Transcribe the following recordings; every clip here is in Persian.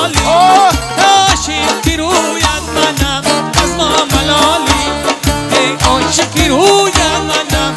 ملالی عاشقی رویت منم از ما ملالی ای عاشقی رویت منم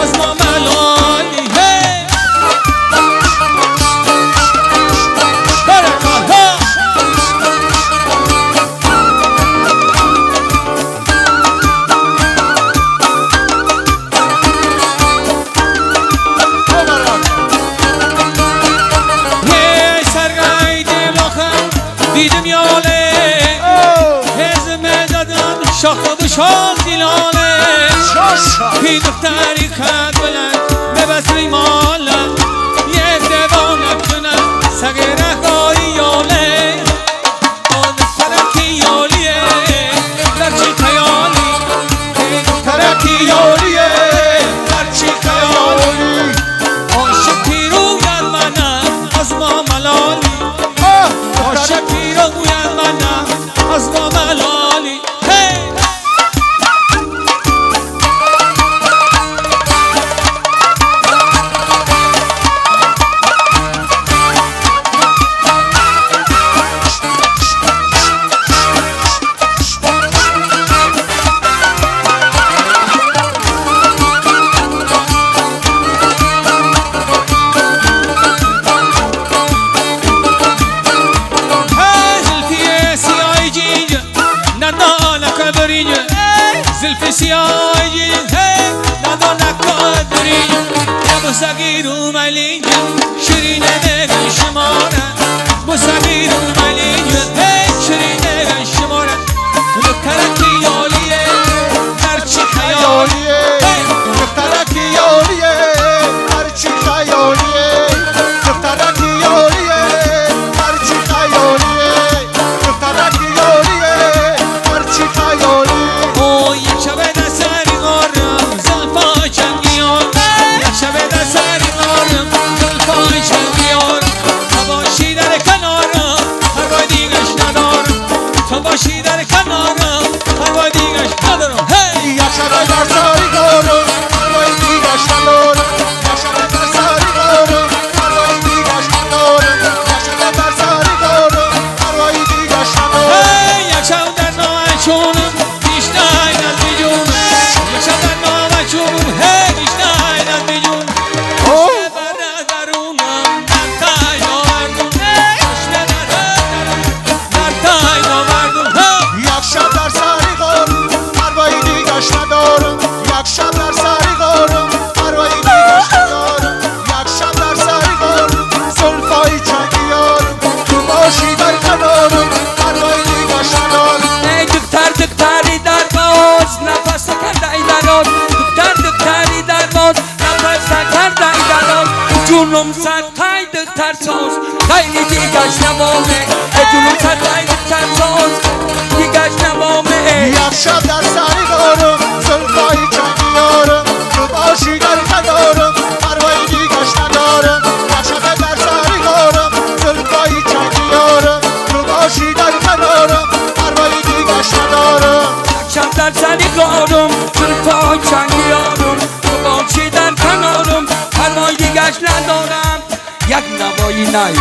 از ما ملالی دیدم یاله هزمه زدن شاخ و شاخ دیلاله هی دختری خد بلند ببسری ماله یک دوانه کنن سگره خواهی یاله دخترکی یالیه درچی خیالی دخترکی یالیه درچی خیالی عاشقی رویت منم از ما ملالی عاشقی رویت منم از ما ملالی زلف سیاهی ندانک قدری یا بسگیر و ملینج شیرینه دل شماره بسگیر و ملینج شیرینه دل شماره دخترکی یالیه هرچی خیالیه دخترکی یالیه هرچی خیالیه دخترکی یالیه هرچی خیالیه دخترکی یالیه هرچی خیالیه یک شب دسری غارم زلفای چنگیار یک شب دسری غارم زلفای چنگیار تو باشی در کنارم پروای دیگش ندارم تو باشی در کنارم پروای دیگش ندارم یک شب دسری غارم پروای دیگش ندارم یک شب دسری غارم پروای دیگش ندارم یک شب دسری غارم پروای دیگش ندارم یک شب در نامشونم پیش ناینت بیجون یک شب در نامشونم پیش ناینت بیجون خوشت بر درونم در تای نامردم خوشت در تای نامردم یک شب در سری غارم پروای دیگش ندارم یک شب در سری غارم پروای دیگش ندارم یک شب در سری غارم زلفای چنگیارم تو باشی در کنارم پروای دیگش ندارم ای دختری در باز نفس کرده ای درات دختری در باز نفس کرده ای درات جونم سر تای دختر ساز خیلی دیگش نمامه جونم سر تای دختر ساز دیگش نمامه یک شب در سری غارم زلفای چنگیارم تو باشی در کنارم پروای دیگش ندارم یک شب در سری غارم زلفای چنگیارم تو باشی در کنارم پروای دیگش ندارم شب در سری غارم زلفای چنگیارم تو باشی در کنارم پروای دیگش ندارم یک نوایی نایی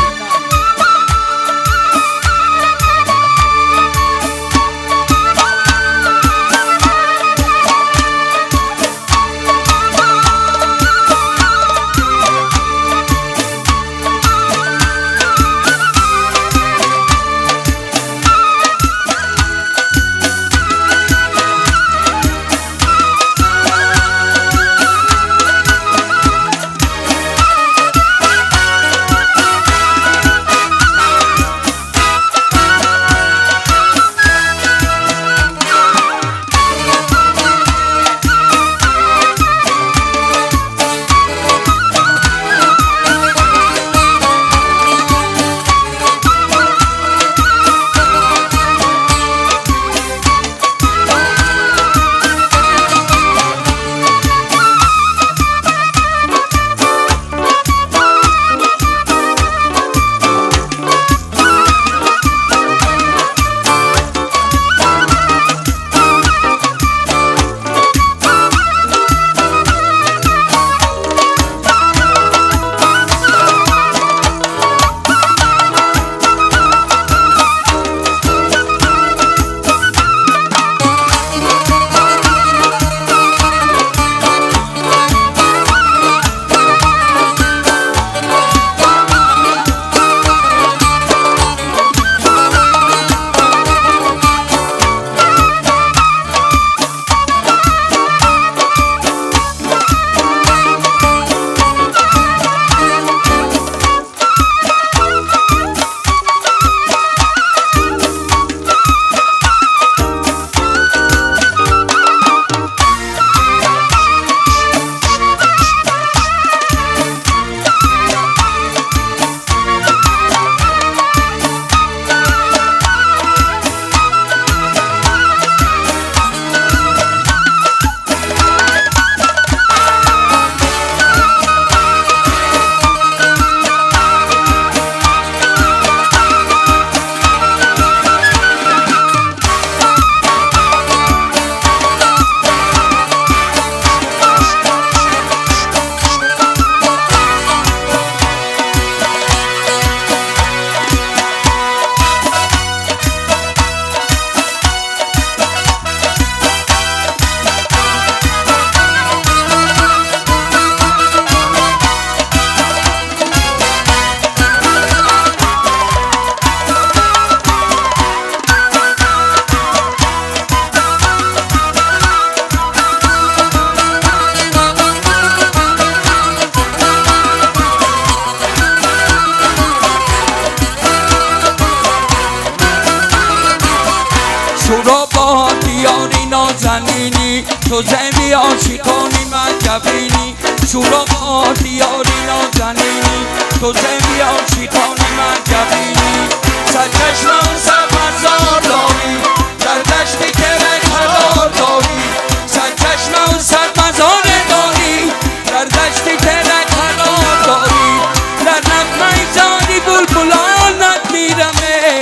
تو زمین عاشقانی من جبینی سراغ دیاری نازنینی تو زمین عاشقانی من جبینی صد چشم و صد مزار داری در دشتی که قرار داری صد چشم و صد مزار داری در دشتی که قرار داری در نغمه زاری بلبلانت میرمه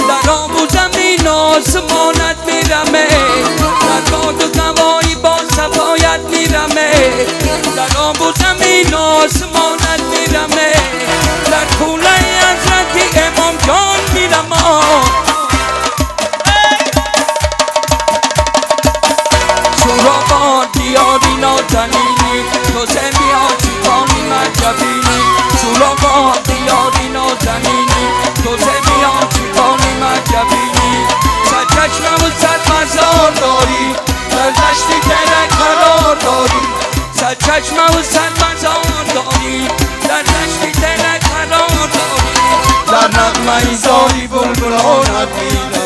در آب و زمین آسمانت میرمه در باد و هوایی با صفایت میرمه در آب و زمین آسمانت میرمه در کوله حضرت امام جان میرمه سراغ دیاری نازنینی تو زمین عاشقانی من جبینی سراغ دیاری نازنینی تو زمین عاشقانی من جبینی صد چشم و صد مزار داری در دشتی که قرار داری صد چشم و صد مزار داری در دشتی که قرار داری در نغمه زاری بلبلانت میرمه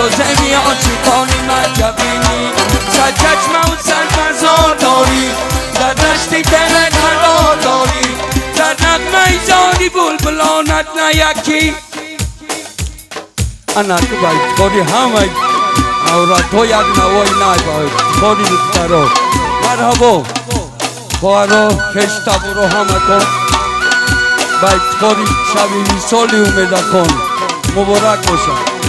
تو زمین عاشقانی من جبینی صد چشم و صد مزار داری در دشتی دل قرار داری در نغمه زاری بلبلانت نیکی انا تو باید کاری همه اورا تو یک نوای نای باید کاری بکترو مرحبا بارو کشتا برو همه کن باید کاری شبیه سالی اومده کن مبارک باشم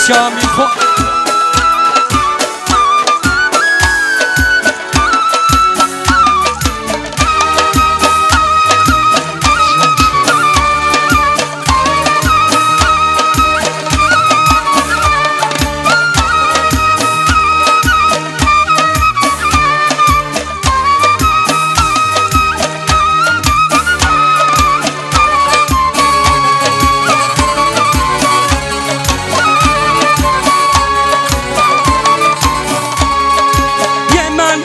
شامی خود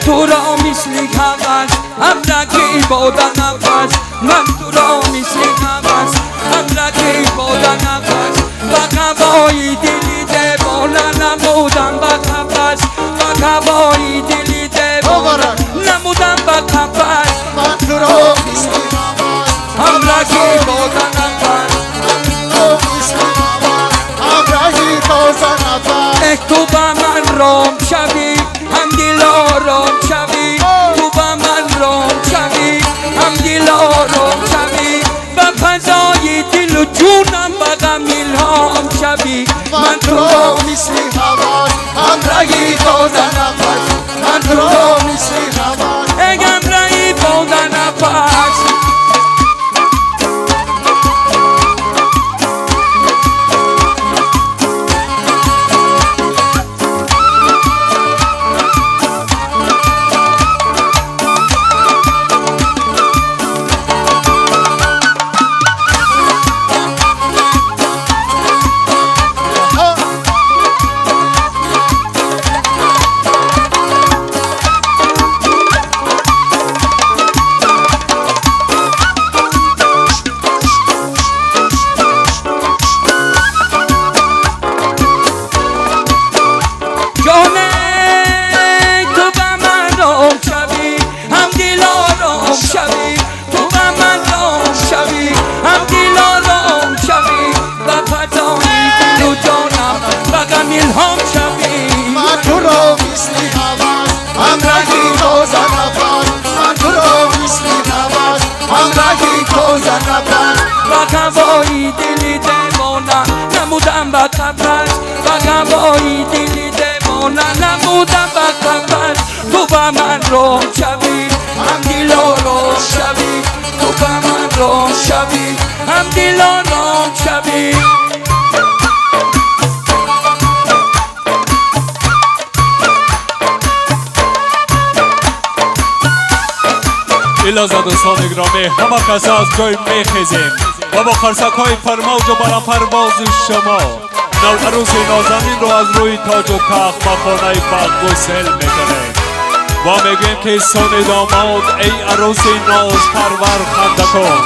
تو را مثل هوس همرکی بادن نفس من تو را مثل هوس همرکی بادن نفس و هوای دلی دیوانه نمودم به قفس و هوای دلی دیوانه نمودم به قفس من تو را مثل هوس همرکی بادن نفس همرکی بادن نفس ای تو با من رام شوی هم دل آرام شوی تو با من رام شوی هم دل آرام شوی و فضای دل و جونم به غم الهام شوی من تو را مثل هوس همرکی بادن نفس من تو را مثل هوس ای همراهی بادن نفس الهام شوی من تو را مثل هوس همرکی بادن نفس من تو را مثل هوس همرکی بادن نفس و هوای دلی دیوانه نمودم به قفس و هوای دلی دیوانه نمودم به قفس تو با من رام شوی هم دل آرام شوی تو با من رام شوی هم دل آرام شوی ایلازا دوستان گرامی همه کسا از جای میخیزیم و با خرسک های فرموج و برام پرواز شما نو عروس نازنین رو از روی تاج و تخت با خانه بخت گسل میکنیم و میگیم که سان داماد ای عروس ناز پرور خنده کن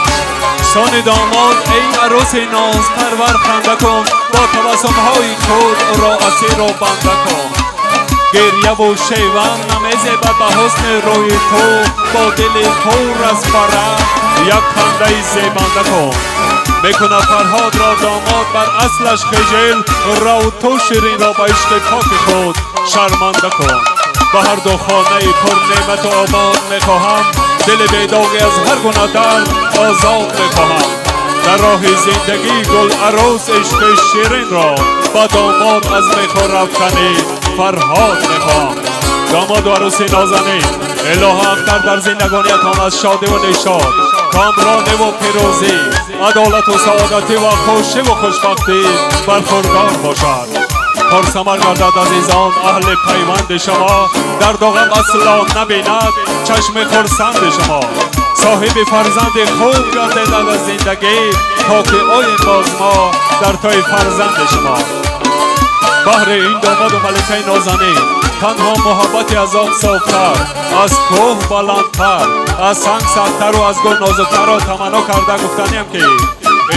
سان داماد ای عروس ناز پرور خنده کن با تبسم های خود را اسیر و بنده کن گریه و شیون نمیزه به حسن روی تو با دل پر از فرح یک خنده زیبنده کن میکنه فرهاد را داماد بر اصلش خجل را و تو شیرین را به عشق پاک خود شرمنده کن به هر دو خانه پر نعمت و آباد میخواهم دل بیداغی از هر گونه درد آزاد میخواهم در راه زندگی گل عروس عشق شیرین را با داماد از میخور رفتنی فرهاد میخواهم داماد و عروس نازنین الهه اختر در زندگانیتان از شادی و نشاد کامرانی و پیروزی عدالت و سعادتی و خوشی و خوشبختی برخوردار باشد پرسمر گردد عزیزان اهل پیوند شما در غم اصلا نبیند چشم خرسند شما صاحب فرزند خوب گردد از زندگی تا که آیین باز ما در پای فرزند شما بهر این داماد و ملکه نازنین تنها محبتی از آب صافتر از کوه بلندتر از سنگ سختتر و از گل نازکتر را تمنا کرده گفتنیم که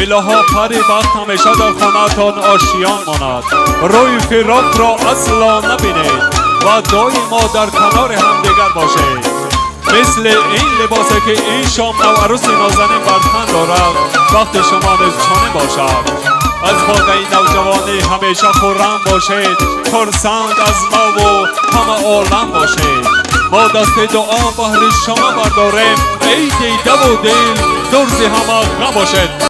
الها پری بخت همیشه در خانه‌تان آشیان ماند روی فراق را اصلا نبینید و دائما در کنار همدیگر باشید مثل این لباسی که این شام نو عروس نازنین بر تن دارد وقت شما نیز چنین باشد از باغ این نوجوانی همیشه خرم باشید خرسند از ما و همه عالم باشید ما دست دعا بهر شما برداریم ای دیده و دل درز همه غم باشید